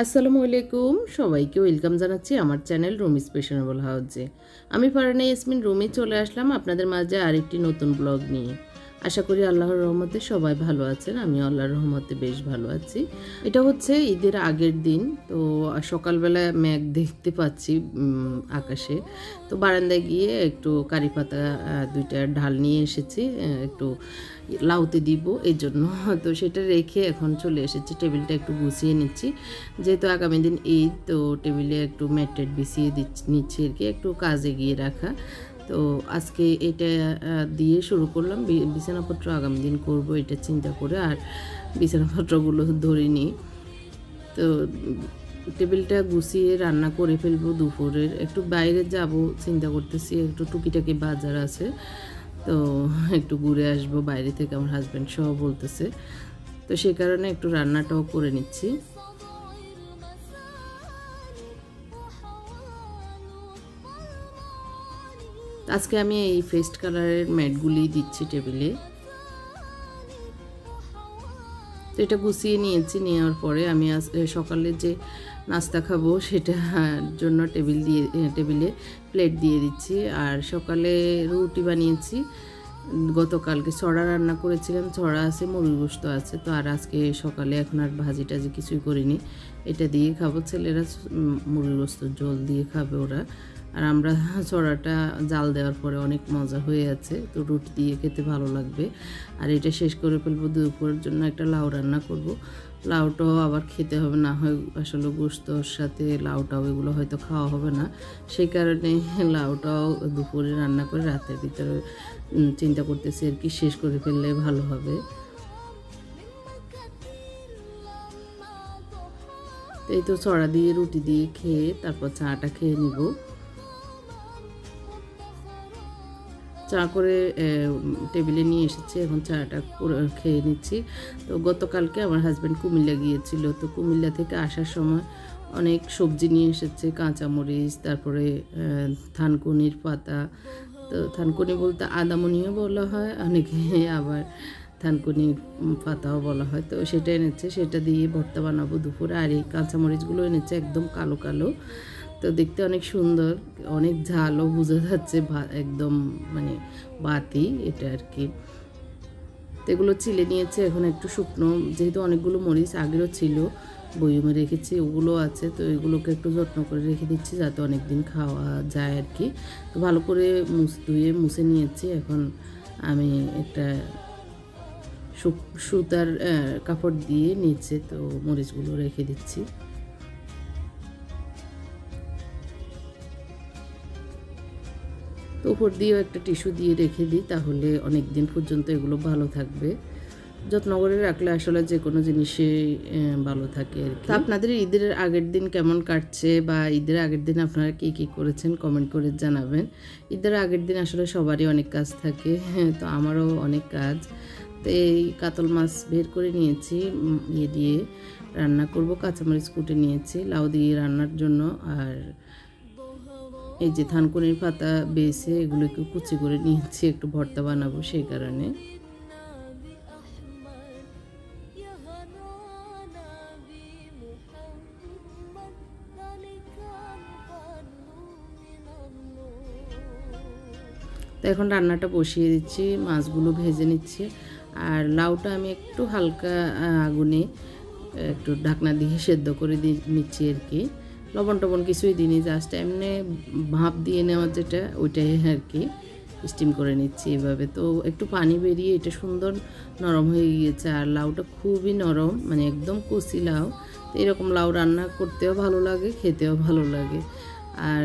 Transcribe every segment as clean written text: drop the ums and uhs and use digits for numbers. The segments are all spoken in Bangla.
আসসালামু আলাইকুম, সবাইকে ওয়েলকাম জানাচ্ছি আমার চ্যানেল রুমিস ফ্যাশনেবল হাউসে। আমি ফারহানা ইয়াসমিন রুমে চলে আসলাম আপনাদের মাঝে আরেকটি নতুন ব্লগ নিয়ে। আশা করি আল্লাহর রহমতে সবাই ভালো আছেন, আমি আল্লাহর রহমতে বেশ ভালো আছি। এটা হচ্ছে ঈদের আগের দিন, তো সকালবেলা মেঘ দেখতে পাচ্ছি আকাশে। তো বারান্দায় গিয়ে একটু কারি পাতা দুইটা ঢাল নিয়ে এসেছি, একটু লাউতে দিব এই জন্য। তো সেটা রেখে এখন চলে এসেছি, টেবিলটা একটু গুছিয়ে নিচ্ছি, যেহেতু আগামী দিন ঈদ। তো টেবিলে একটু ম্যাটেড বিছিয়ে নিচ্ছি আর কি, একটু কাজে গিয়ে রাখা। তো আজকে এটা দিয়ে শুরু করলাম, বিছানাপত্র আগামী দিন করব এটা চিন্তা করে, আর বিছানাপত্রগুলো ধরিনি। তো টেবিলটা গুছিয়ে রান্না করে ফেলবো দুপুরের। একটু বাইরে যাব চিন্তা করতেছি, একটু টুকিটাকি বাজার আছে, তো একটু ঘুরে আসবো বাইরে থেকে, আমার হাজব্যান্ড সহ বলতেছে। তো সে কারণে একটু রান্নাটাও করে নিচ্ছি। আজকে আমি এই ফেস্ট কালারের ম্যাটগুলি দিচ্ছি টেবিলে। তো এটা গুছিয়ে নিয়েছি, নেওয়ার পরে আমি সকালে যে নাস্তা খাবো সেটার জন্য টেবিলে প্লেট দিয়ে দিচ্ছি। আর সকালে রুটি বানিয়েছি, গতকালকে ছড়া রান্না করেছিলাম, ছড়া আছে, মুরগি গোশত আছে। তো আর আজকে সকালে এখন আর ভাজি টাজি কিছুই করিনি, এটা দিয়ে খাবো। ছেলেরা মুরগি গোশত জল দিয়ে খাবে ওরা, আর আমরা ছড়াটা জাল দেওয়ার পরে অনেক মজা হয়ে আছে, তো রুটি দিয়ে খেতে ভালো লাগবে। আর এটা শেষ করে ফেলবো, দুপুরের জন্য একটা লাউ রান্না করব। লাউটাও আবার খেতে হবে, না হয় আসলে গোশতর সাথে লাউটাও এগুলো হয়তো খাওয়া হবে না, সেই কারণে লাউটাও দুপুরে রান্না করে রাতের ভিতরে চিন্তা করতেছি আর কি, শেষ করে ফেললে ভালো হবে। এই তো ছড়া দিয়ে রুটি দিয়ে খেয়ে তারপর চাটা খেয়ে নিব। চা করে টেবিলে নিয়ে এসেছি, এখন চাটা খেয়ে নিচ্ছি। তো গতকালকে আমার হাজব্যান্ড কুমিল্লা গিয়েছিল, তো কুমিল্লা থেকে আসার সময় অনেক সবজি নিয়ে এসেছে, কাঁচামরিচ, তারপরে থানকুনির পাতা। তো থানকুনি বলতে আদামনিও বলা হয়, অনেকে আবার থানকুনির পাতাও বলা হয়। তো সেটা এনেছে, সেটা দিয়ে ভর্তা বানাবো দুপুরে। আর এই কাঁচামরিচগুলো এনেছে একদম কালো কালো, তো দেখতে অনেক সুন্দর, অনেক ঝালও বোঝা যাচ্ছে, একদম মানে বাতি এটা আর কি। তো এগুলো চিলে নিয়েছে, এখন একটু শুকনো, যেহেতু অনেকগুলো মরিচ আগেরও ছিল বয়মে রেখেছি, ওগুলো আছে, তো এগুলোকে একটু যত্ন করে রেখে দিচ্ছি যাতে অনেক দিন খাওয়া যায় আর কি। তো ভালো করে ধুয়ে মুছে নিয়েছি। এখন আমি একটা সুতার কাপড় দিয়ে নিচে তো মরিচগুলো রেখে দিচ্ছি। তো উপর দিয়েও একটা টিস্যু দিয়ে রেখে দিই, তাহলে অনেক দিন পর্যন্ত এগুলো ভালো থাকবে। যত্ন করে রাখলে আসলে যে কোনো জিনিসই ভালো থাকে আর কি। আপনাদের ঈদের আগের দিন কেমন কাটছে, বা ঈদের আগের দিন আপনারা কী কী করেছেন কমেন্ট করে জানাবেন। ঈদের আগের দিন আসলে সবারই অনেক কাজ থাকে, তো আমারও অনেক কাজ। তো এই কাতল মাছ বের করে নিয়েছি, ইয়ে দিয়ে রান্না করব, কাঁচামরিচ কুটে নিয়েছি লাউ দিয়ে রান্নার জন্য। আর এই যে থানকুনির পাতা বেছে এগুলোকে কুচি করে নিয়েছি, একটু ভর্তা বানাবো সেই কারণে। তো এখন রান্নাটা বসিয়ে দিচ্ছি, মাছগুলো ভেজে নিচ্ছি। আর লাউটা আমি একটু হালকা আগুনে একটু ঢাকনা দিয়ে সেদ্ধ করে নিচ্ছি আর কি। লবণ টবণ কিছুই দিইনি, জাস্ট এমনি ভাপ দিয়ে নেওয়ার যেটা ওইটাই আর কি, স্টিম করে নিচ্ছি এভাবে। তো একটু পানি বেরিয়ে এটা সুন্দর নরম হয়ে গিয়েছে, আর লাউটা খুবই নরম, মানে একদম কচি লাউ। তো এরকম লাউ রান্না করতেও ভালো লাগে, খেতেও ভালো লাগে। আর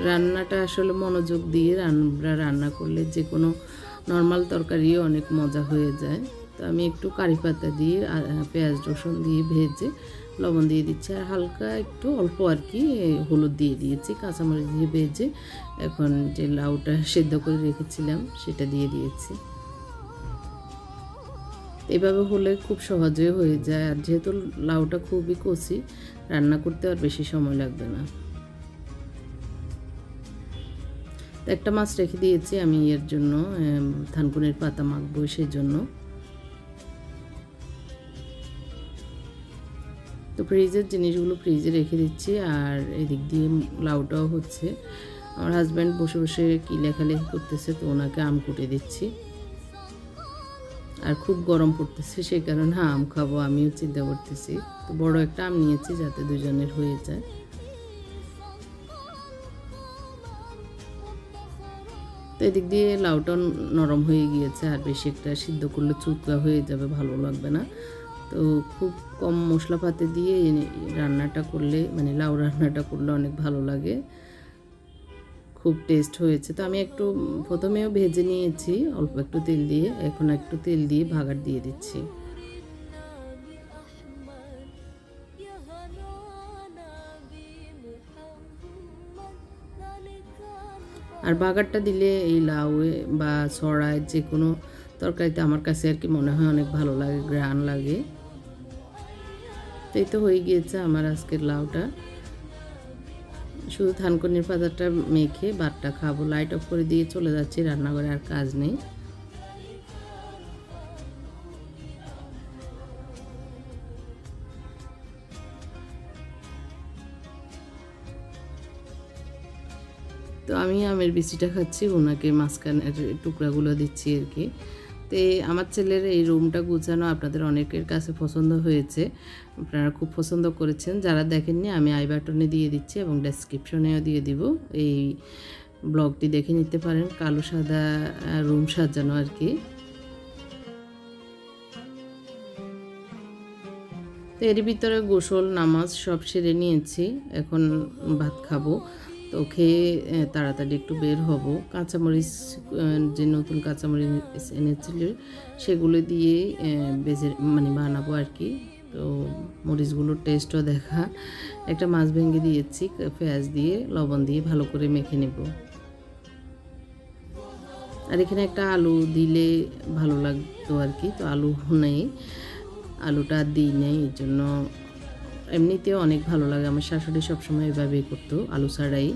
রান্নাটা আসলে মনোযোগ দিয়ে আমরা রান্না করলে যে কোনো নর্মাল তরকারিও অনেক মজা হয়ে যায়। তো আমি একটু কারি পাতা দিয়ে পেঁয়াজ রসুন দিয়ে ভেজে লবণ দিয়ে দিচ্ছি, আর হালকা একটু অল্প আর কি হলুদ দিয়ে দিয়েছি, কাঁচামরিচ দিয়ে ভেজে এখন যে লাউটা সেদ্ধ করে রেখেছিলাম সেটা দিয়ে দিয়েছি। এভাবে হলে খুব সহজে হয়ে যায়, আর যেহেতু লাউটা খুবই কচি, রান্না করতে আর বেশি সময় লাগবে না। তো একটা মাছ রেখে দিয়েছি আমি এর জন্য, থানকুনির পাতা মাখবো সেই জন্য। তো ফ্রিজের জিনিসগুলো ফ্রিজে রেখে দিচ্ছি, আর এদিক দিয়ে লাউটাও হচ্ছে। আমার হাজব্যান্ড বসে বসে কী লেখালেখি করতেছে, তো ওনাকে আম কুটে দিচ্ছি। আর খুব গরম পড়তেছে, সেই কারণে আম খাবো আমিও চিন্তা করতেছি। তো বড় একটা আম নিয়েছি যাতে দুজনের হয়ে যায়। তো এদিক দিয়ে লাউটা নরম হয়ে গিয়েছে, আর বেশি একটা সিদ্ধ করলে চুপকা হয়ে যাবে, ভালো লাগবে না। তো খুব কম মশলাপাতি দিয়ে রান্নাটা করলে, মানে লাউ রান্নাটা করলে অনেক ভালো লাগে, খুব টেস্ট হয়েছে। তো আমি একটু প্রথমেও ভেজে নিয়েছি অল্প একটু তেল দিয়ে, এখন একটু তেল দিয়ে ভাগার দিয়ে দিচ্ছি। আর বাগারটা দিলে এই লাউ বা ছড়ায় যে কোনো তরকারিতে আমার কাছে আর কি মনে হয় অনেক ভালো লাগে, ঘ্রাণ লাগে। তো এই তো হয়ে গিয়েছে আমার আজকের লাউটা। শুধু থানকুনির পাতাটা মেখে ভাতটা খাবো। লাইট অফ করে দিয়ে চলে যাচ্ছি রান্নাঘরে, আর কাজ নেই। তো আমি আমের বিচিটা খাচ্ছি, ওনাকে মাঝখানের টুকরাগুলো দিচ্ছি আর কি। তো আমার ছেলের এই রুমটা গুছানো আপনাদের অনেকের কাছে পছন্দ হয়েছে, আপনারা খুব পছন্দ করেছেন। যারা দেখেননি আমি আই বাটনে দিয়ে দিচ্ছি এবং ডেসক্রিপশনেও দিয়ে দিব, এই ব্লগটি দেখে নিতে পারেন। কালো সাদা রুম সাজানো আর কি। তো এর ভিতরে গোসল নামাজ সব সেরে নিয়েছি, এখন ভাত খাবো। তো খেয়ে তাড়াতাড়ি একটু বের হব। কাঁচামরিচ, যে নতুন কাঁচামরিচ এনেছিল সেগুলো দিয়ে বেজে মানে বানাবো আর কি। তো মরিচগুলোর টেস্টও দেখা। একটা মাছ ভেঙে দিয়েছি, পেঁয়াজ দিয়ে লবণ দিয়ে ভালো করে মেখে নেব। আর এখানে একটা আলু দিলে ভালো লাগতো আর কি, তো আলু নেই, আলুটা দিই নেই, এই জন্য। এমনিতেও অনেক ভালো লাগে, আমার শাশুড়ি সবসময় এভাবেই করতো, আলু ছাড়াই।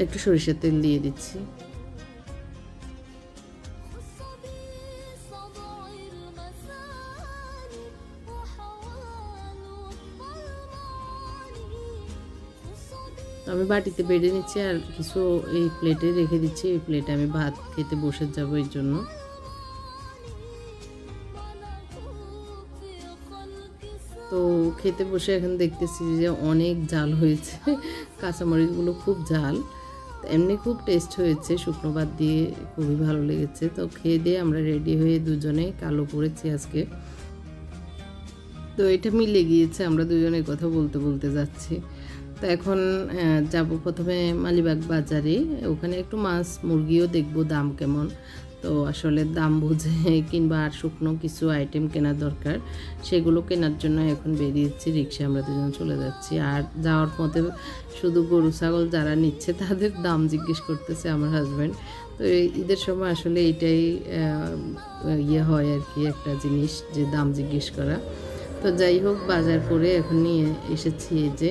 একটু সরিষার তেল দিয়ে দিচ্ছি। আমি বাটিতে বেড়ে নিচ্ছি, আর কিছু এই প্লেটে রেখে দিচ্ছি। এই প্লেটে আমি ভাত খেতে বসে যাবো, এই জন্য। তো খেতে বসে এখন দেখতেছি যে অনেক ঝাল হয়েছে, কাঁচামরিচগুলো খুব ঝাল। এমনি খুব টেস্ট হয়েছে, শুকনো ভাত দিয়ে খুবই ভালো লেগেছে। তো খেয়ে দিয়ে আমরা রেডি হয়ে দুজনে কালো করেছি আজকে। তো এটা মিলে গিয়েছে, আমরা দুজনে কথা বলতে বলতে যাচ্ছি। তো এখন যাব প্রথমে মালিবাগ বাজারে, ওখানে একটু মাছ মুরগিও দেখবো দাম কেমন। তো আসলে দাম বুঝে কিংবা আর শুকনো কিছু আইটেম কেনার দরকার, সেগুলো কেনার জন্য এখন বেরিয়েছি। রিক্সায় আমরা দুজন চলে যাচ্ছি। আর যাওয়ার পথে শুধু গরু ছাগল যারা নিচ্ছে তাদের দাম জিজ্ঞেস করতেছে আমার হাজব্যান্ড। তো ঈদের সময় আসলে এটাই ইয়ে হয় আর কি, একটা জিনিস যে দাম জিজ্ঞেস করা। তো যাই হোক, বাজার করে এখন নিয়ে এসেছি। এই যে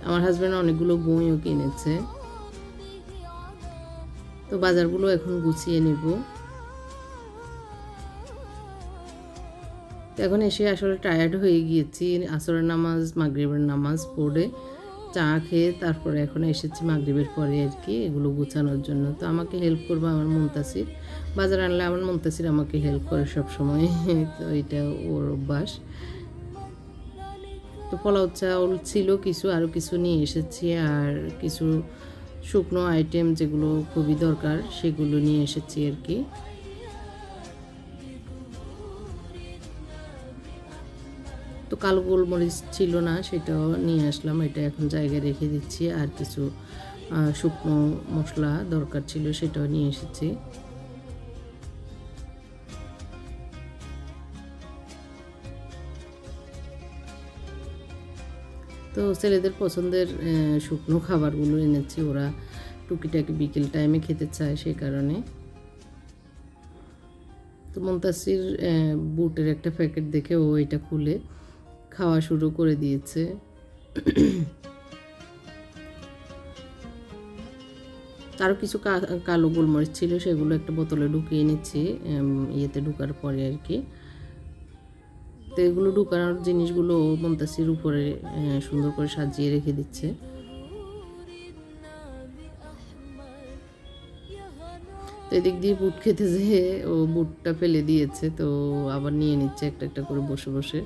আমার হাজব্যান্ড অনেকগুলো বইও কিনেছে। তো বাজারগুলো এখন গুছিয়ে নেব। তো এখন এসে আসলে টায়ার্ড হয়ে গিয়েছি, আসরের নামাজ মাগরিবের নামাজ পড়ে চা খেয়ে তারপরে এখন এসেছি মাগরিবের পরে আর কি, এগুলো গুছানোর জন্য। তো আমাকে হেল্প করবে আমার মুনতাসির, বাজার আনলে আমার মুনতাসির আমাকে হেল্প করে সব সময়। তো এটা ওর অভ্যাস। তো পোলাও চাউল ছিল কিছু, আরও কিছু নিয়ে এসেছি, আর কিছু শুকনো আইটেম যেগুলো খুবই দরকার সেগুলো নিয়ে এসেছি আর কি। তো কালো গোলমরিচ ছিল না, সেটাও নিয়ে আসলাম, এটা এখন জায়গায় রেখে দিচ্ছি। আর কিছু শুকনো মশলা দরকার ছিল, সেটাও নিয়ে এসেছি। তো ছেলেদের পছন্দের শুকনো খাবারগুলো এনেছি, ওরা টুকিটাকি বিকেল টাইমে খেতে চায়, সেই কারণে। তো মুনতাসির বুটের একটা প্যাকেট দেখে ও এটা খুলে খাওয়া শুরু করে দিয়েছে। আরও কিছু কালো গোলমরিচ ছিল, সেগুলো একটা বোতলে ঢুকিয়ে নিচ্ছি ইয়েতে ঢুকার পরে আর কি। তো এগুলো ঢুকানোর জিনিসগুলো মুনতাসির উপরে সুন্দর করে সাজিয়ে রেখে দিচ্ছে। তো এদিক দিয়ে বুট খেতে যেয়ে ও বুটটা ফেলে দিয়েছে, তো আবার নিয়ে নিচ্ছে একটা একটা করে বসে বসে।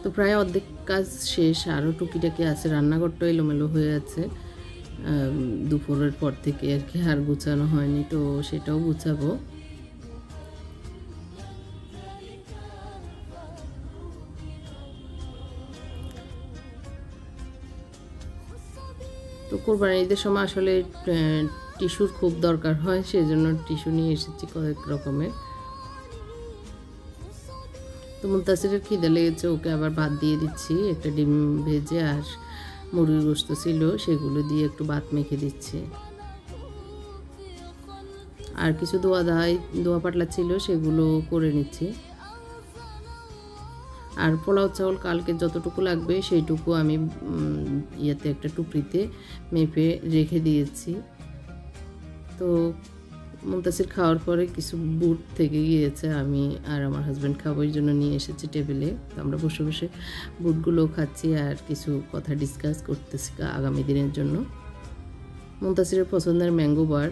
তো প্রায় অর্ধেক কাজ শেষ, আরও টুকিটাকি আছে, রান্নাঘরটা এলোমেলো হয়ে আছে দুপুরের পর থেকে আর কি, আর গুছানো হয়নি, তো সেটাও গুছাবো। তো কোরবানির ঈদের সময় আসলে টিস্যুর খুব দরকার হয়, সেই জন্য টিস্যু নিয়ে এসেছি কয়েক রকমের। তো মুনতাসিরের খিদে লেগেছে, ওকে আবার ভাত দিয়ে দিচ্ছি, একটা ডিম ভেজে আর মুরগির গোশত ছিল সেগুলো দিয়ে একটু ভাত মেখে দিচ্ছি। আর কিছু দোয়া পাতলা ছিল সেগুলো করে নিচ্ছি। আর পোলাও চাউল কালকে যতটুকু লাগবে সেইটুকু আমি ইয়েতে একটা টুকরিতে মেপে রেখে দিয়েছি। তো মুনতাসির খাওয়ার পরে কিছু বুট থেকে গিয়েছে, আমি আর আমার হাজব্যান্ড খাবো এই জন্য নিয়ে এসেছি টেবিলে। তো আমরা বসে বসে বুটগুলো খাচ্ছি আর কিছু কথা ডিসকাস করতেছি আগামী দিনের জন্য। মুনতাসিরের পছন্দের ম্যাঙ্গো বার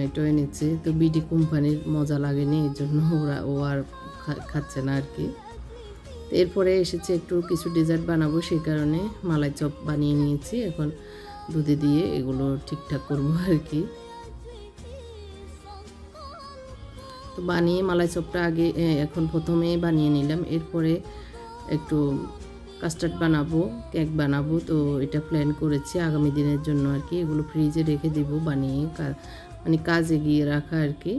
এটাও এনেছে, তো বিডি কোম্পানির মজা লাগেনি এই জন্য ও আর খাচ্ছে না আর কি। এরপরে এসেছে একটু কিছু ডেজার্ট বানাবো, সেই কারণে মালাই চপ বানিয়ে নিয়েছি, এখন দুধে দিয়ে এগুলো ঠিকঠাক করবো আর কি। তো বানিয়ে মালাই চপটা আগে এখন প্রথমে বানিয়ে নিলাম, এরপরে একটু কাস্টার্ড বানাবো, কেক বানাবো, তো এটা প্ল্যান করেছি আগামী দিনের জন্য আর কি। এগুলো ফ্রিজে রেখে দেব বানিয়ে, মানে কাজ এগিয়ে রাখা আর কি।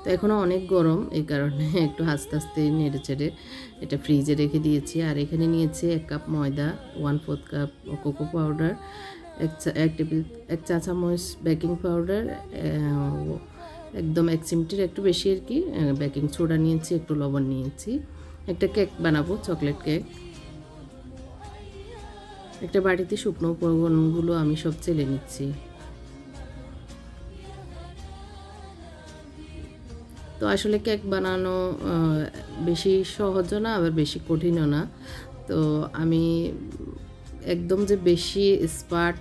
তো এখনও অনেক গরম, এই কারণে একটু আস্তে আস্তে নেড়ে চেড়ে এটা ফ্রিজে রেখে দিয়েছি। আর এখানে নিয়েছি 1 কাপ ময়দা, 1/4 কাপ কোকো পাউডার, এক চা চামচ বেকিং পাউডার, একদম 1 চিমটির একটু বেশি আর কি বেকিং সোডা নিয়েছি, একটু লবণ নিয়েছি। একটা কেক বানাবো, চকলেট কেক। একটা বাটিতে শুকনো উপকরণগুলো আমি সব চেলে নিচ্ছি। তো আসলে কেক বানানো বেশি সহজও না, আবার বেশি কঠিনও না। তো আমি একদম যে বেশি এক্সপার্ট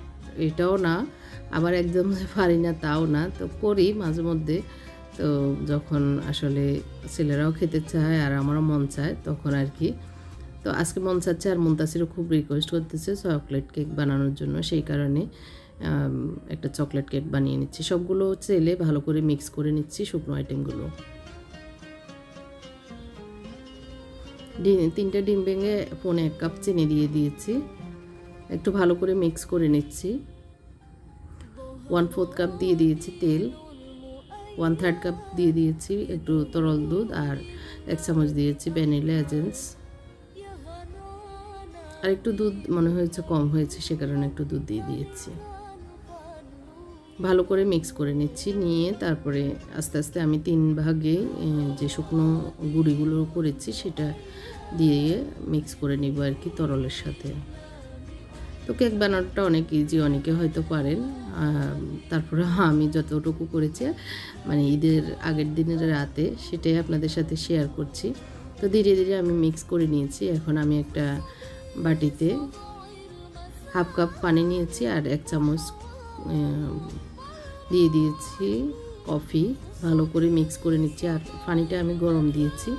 এটাও না, আবার একদম যে পারি না তাও না, তো করি মাঝে মধ্যে। তো যখন আসলে ছেলেরাও খেতে চায় আর আমারও মন চায় তখন আর কি। তো আজকে মন চাচ্ছে, আর মুনতাসিরও খুব রিকোয়েস্ট করতেছে চকলেট কেক বানানোর জন্য, সেই কারণে একটা চকলেট কেক বানিয়ে নিচ্ছি। সবগুলো চেলে ভালো করে মিক্স করে নিচ্ছি শুকনো আইটেমগুলো। 3টে ডিম ভেঙে 1 কাপ চিনি দিয়ে দিয়েছি, একটু ভালো করে মিক্স করে নিচ্ছি। 1/4 কাপ দিয়ে দিয়েছি তেল, 1/3 কাপ দিয়ে দিয়েছি একটু তরল দুধ, আর 1 চামচ দিয়েছি ভ্যানিলা এসেন্স। আর একটু দুধ মনে হয়েছে কম হয়েছে, সে কারণে একটু দুধ দিয়ে দিয়েছি। ভালো করে মিক্স করে নিচ্ছি, নিয়ে তারপরে আস্তে আস্তে আমি 3 ভাগে যে শুকনো গুঁড়িগুলো করেছি সেটা দিয়ে মিক্স করে নিব আর কি তরলের সাথে। তো কেক বানানোটা অনেক ইজি, অনেকে হয়তো পারেন, তারপরে আমি যতটুকু করেছি মানে ঈদের আগের দিনের রাতে সেটাই আপনাদের সাথে শেয়ার করছি। তো ধীরে ধীরে আমি মিক্স করে নিয়েছি। এখন আমি একটা বাটিতে 1/2 কাপ পানি নিয়েছি আর 1 চামচ দিয়ে দিয়েছি কফি, ভালো করে মিক্স করে নিচ্ছি। আর পানিটা আমি গরম দিয়েছি,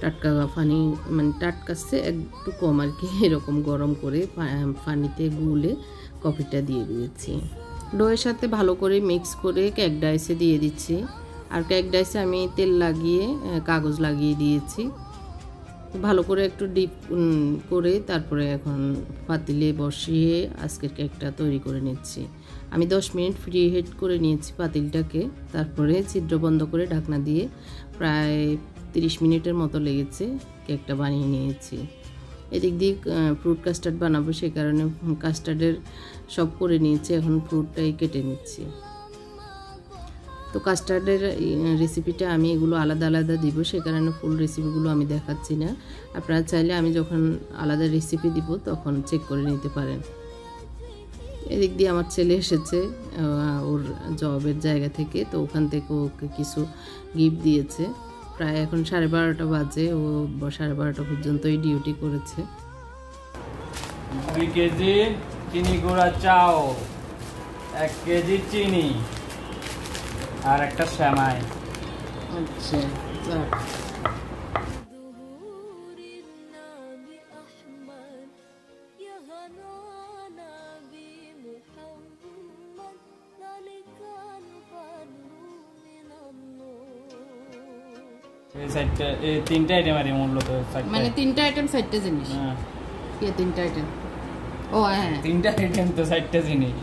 টাটকা পানি, মানে টাটকাচ্ছে একটু কম আর কি, এরকম গরম করে পানিতে গুলে কফিটা দিয়ে দিয়েছি। ডোয়ের সাথে ভালো করে মিক্স করে কেক ডাইসে দিয়ে দিচ্ছি। আর কেক ডাইসে আমি তেল লাগিয়ে কাগজ লাগিয়ে দিয়েছি, ভালো করে একটু ডিপ করে তারপরে এখন পাতিলে বসিয়ে আজকের কেকটা তৈরি করে নিচ্ছি। আমি 10 মিনিট ফ্রি হিট করে নিয়েছি পাতিলটাকে, তারপরে ছিদ্র বন্ধ করে ঢাকনা দিয়ে প্রায় 30 মিনিটের মতো লেগেছে, কেকটা বানিয়ে নিয়েছি। এদিক দিয়ে ফ্রুট কাস্টার্ড বানাবো, সেই কারণে কাস্টার্ডের সব করে নিয়েছি, এখন ফ্রুটটাই কেটে নিচ্ছি। তো কাস্টার্ডের রেসিপিটা আমি এগুলো আলাদা আলাদা দিব, সে কারণে ফুল রেসিপিগুলো আমি দেখাচ্ছি না। আপনারা চাইলে আমি যখন আলাদা রেসিপি দিব তখন চেক করে নিতে পারেন। এদিক দিয়ে আমার ছেলে এসেছে ওর জবের জায়গা থেকে, তো ওখান থেকে ওকে কিছু গিফট দিয়েছে। প্রায় এখন 12:30 বাজে, ও 12:30 পর্যন্তই ডিউটি করেছে। 2 কেজি চিনি গুঁড়া চাও, 1 কেজি চিনি আর একটা সেমাই। আচ্ছা এই 3টা আইটেম আর মূলত মানে 3টা আইটেম 4টা জিনিস। হ্যাঁ, 3টা আইটেম। ও হ্যাঁ 3টা আইটেম তো 4টা জিনিস।